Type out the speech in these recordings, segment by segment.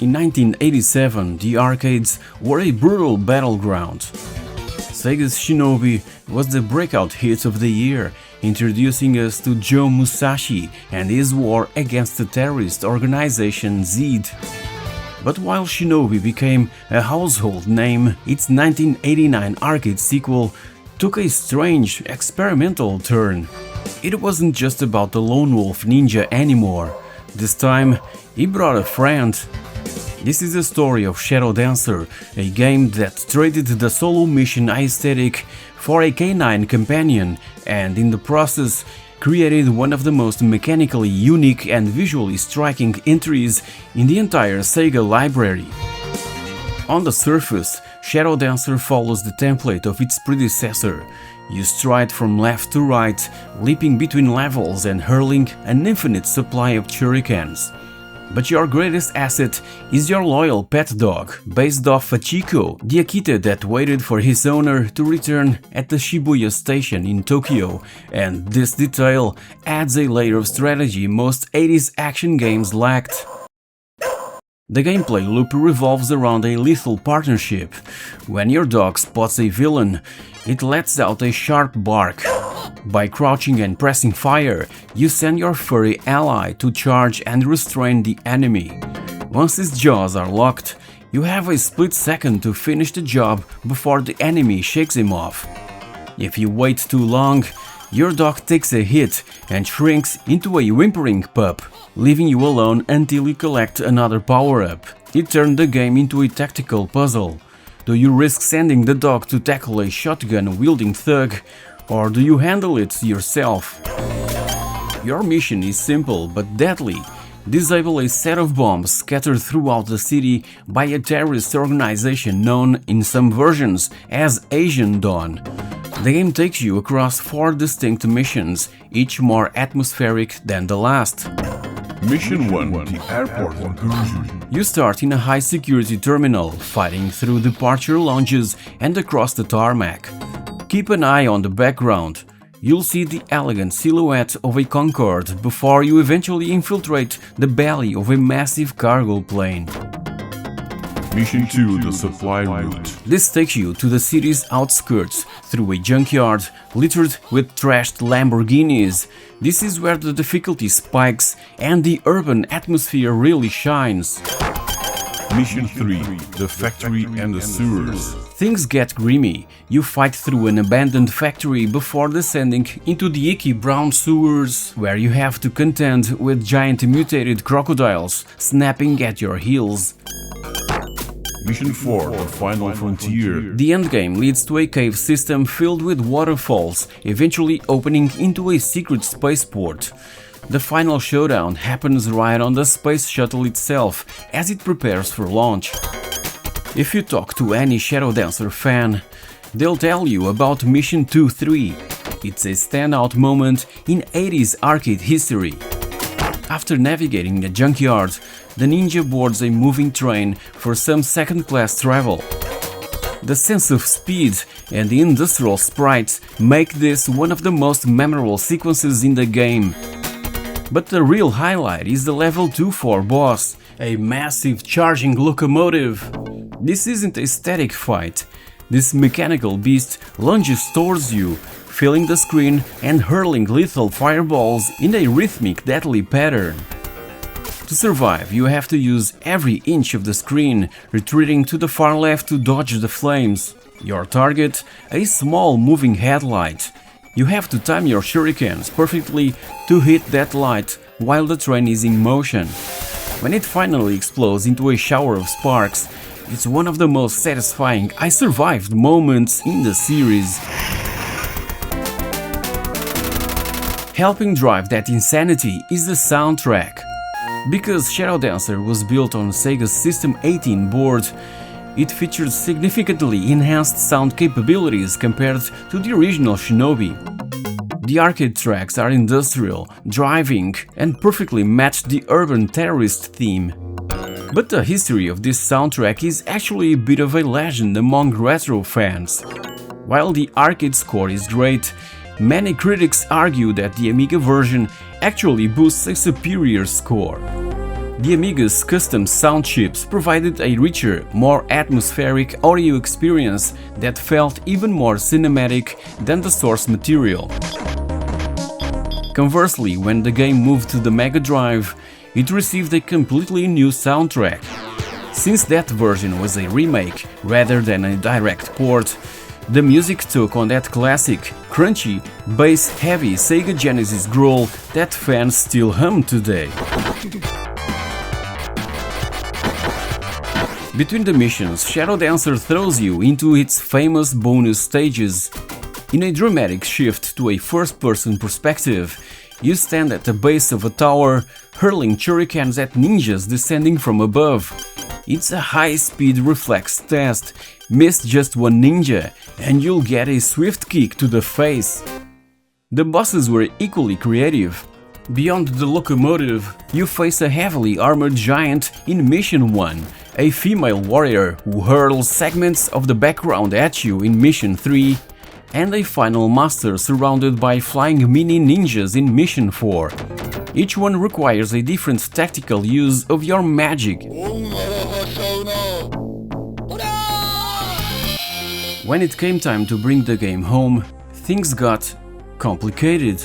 In 1987, the arcades were a brutal battleground. Sega's Shinobi was the breakout hit of the year, introducing us to Joe Musashi and his war against the terrorist organization Zed. But while Shinobi became a household name, its 1989 arcade sequel took a strange, experimental turn. It wasn't just about the lone wolf ninja anymore. This time, he brought a friend. This is the story of Shadow Dancer, a game that traded the solo mission aesthetic for a canine companion and in the process created one of the most mechanically unique and visually striking entries in the entire Sega library. On the surface, Shadow Dancer follows the template of its predecessor. You stride from left to right, leaping between levels and hurling an infinite supply of shurikens. But your greatest asset is your loyal pet dog, based off Fachiko, the Akita that waited for his owner to return at the Shibuya station in Tokyo, and this detail adds a layer of strategy most 80s action games lacked. The gameplay loop revolves around a lethal partnership. When your dog spots a villain, it lets out a sharp bark. By crouching and pressing fire, you send your furry ally to charge and restrain the enemy. Once his jaws are locked, you have a split second to finish the job before the enemy shakes him off. If you wait too long, your dog takes a hit and shrinks into a whimpering pup, leaving you alone until you collect another power-up. It turned the game into a tactical puzzle. Do you risk sending the dog to tackle a shotgun-wielding thug, or do you handle it yourself? Your mission is simple but deadly. Disable a set of bombs scattered throughout the city by a terrorist organization known in some versions as Asian Dawn. The game takes you across 4 distinct missions, each more atmospheric than the last. Mission 1, the airport incursion. You start in a high-security terminal, fighting through departure lounges and across the tarmac. Keep an eye on the background. You'll see the elegant silhouette of a Concorde before you eventually infiltrate the belly of a massive cargo plane. Mission 2, the supply route. This takes you to the city's outskirts, through a junkyard littered with trashed Lamborghinis. This is where the difficulty spikes and the urban atmosphere really shines. Mission 3, the factory and the sewers. Things get grimy. You fight through an abandoned factory before descending into the icky brown sewers, where you have to contend with giant mutated crocodiles snapping at your heels. Mission 4, the final frontier. The endgame leads to a cave system filled with waterfalls, eventually opening into a secret spaceport. The final showdown happens right on the Space Shuttle itself, as it prepares for launch. If you talk to any Shadow Dancer fan, they'll tell you about Mission 2-3. It's a standout moment in 80s arcade history. After navigating a junkyard, the ninja boards a moving train for some second-class travel. The sense of speed and the industrial sprites make this one of the most memorable sequences in the game. But the real highlight is the level 2-4 boss, a massive charging locomotive. This isn't a static fight. This mechanical beast lunges towards you, filling the screen and hurling lethal fireballs in a rhythmic, deadly pattern. To survive, you have to use every inch of the screen, retreating to the far left to dodge the flames. Your target, a small moving headlight. You have to time your shurikens perfectly to hit that light while the train is in motion. When it finally explodes into a shower of sparks, it's one of the most satisfying "I survived" moments in the series. Helping drive that insanity is the soundtrack. Because Shadow Dancer was built on Sega System 18 board, it features significantly enhanced sound capabilities compared to the original Shinobi. The arcade tracks are industrial, driving, and perfectly match the urban terrorist theme. But the history of this soundtrack is actually a bit of a legend among retro fans. While the arcade score is great, many critics argue that the Amiga version actually boasts a superior score. The Amiga's custom sound chips provided a richer, more atmospheric audio experience that felt even more cinematic than the source material. Conversely, when the game moved to the Mega Drive, it received a completely new soundtrack. Since that version was a remake rather than a direct port, the music took on that classic, crunchy, bass-heavy Sega Genesis growl that fans still hum today. Between the missions, Shadow Dancer throws you into its famous bonus stages. In a dramatic shift to a first-person perspective, you stand at the base of a tower, hurling shurikens at ninjas descending from above. It's a high-speed reflex test. Miss just one ninja, and you'll get a swift kick to the face. The bosses were equally creative. Beyond the locomotive, you face a heavily armored giant in Mission 1, a female warrior who hurls segments of the background at you in Mission 3, and a final master surrounded by flying mini ninjas in Mission 4. Each one requires a different tactical use of your magic. When it came time to bring the game home, things got complicated.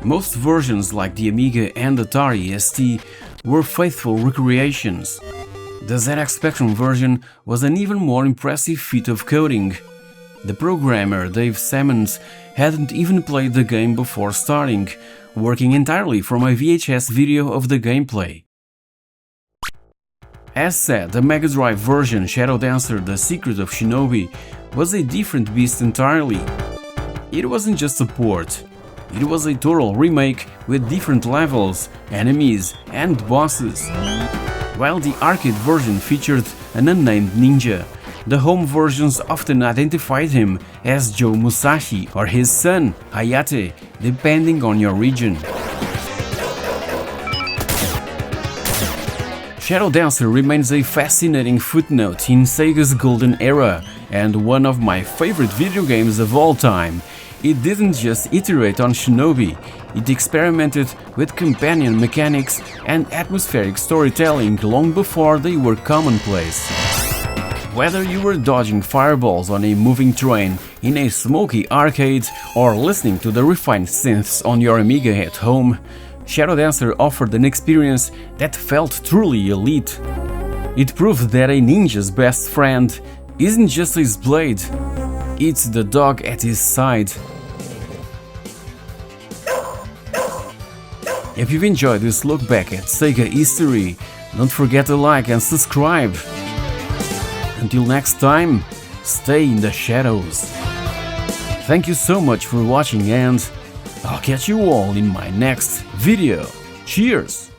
Most versions like the Amiga and Atari ST were faithful recreations. The ZX Spectrum version was an even more impressive feat of coding. The programmer, Dave Sammons, hadn't even played the game before starting, working entirely from a VHS video of the gameplay. As said, the Mega Drive version Shadow Dancer: The Secret of Shinobi was a different beast entirely. It wasn't just a port, it was a total remake with different levels, enemies and bosses. While the arcade version featured an unnamed ninja, the home versions often identified him as Joe Musashi or his son, Hayate, depending on your region. Shadow Dancer remains a fascinating footnote in Sega's golden era and one of my favorite video games of all time. It didn't just iterate on Shinobi, it experimented with companion mechanics and atmospheric storytelling long before they were commonplace. Whether you were dodging fireballs on a moving train in a smoky arcade or listening to the refined synths on your Amiga at home, Shadow Dancer offered an experience that felt truly elite. It proved that a ninja's best friend isn't just his blade, it's the dog at his side. If you've enjoyed this look back at Sega history, don't forget to like and subscribe. Until next time, stay in the shadows. Thank you so much for watching and I'll catch you all in my next video. Cheers!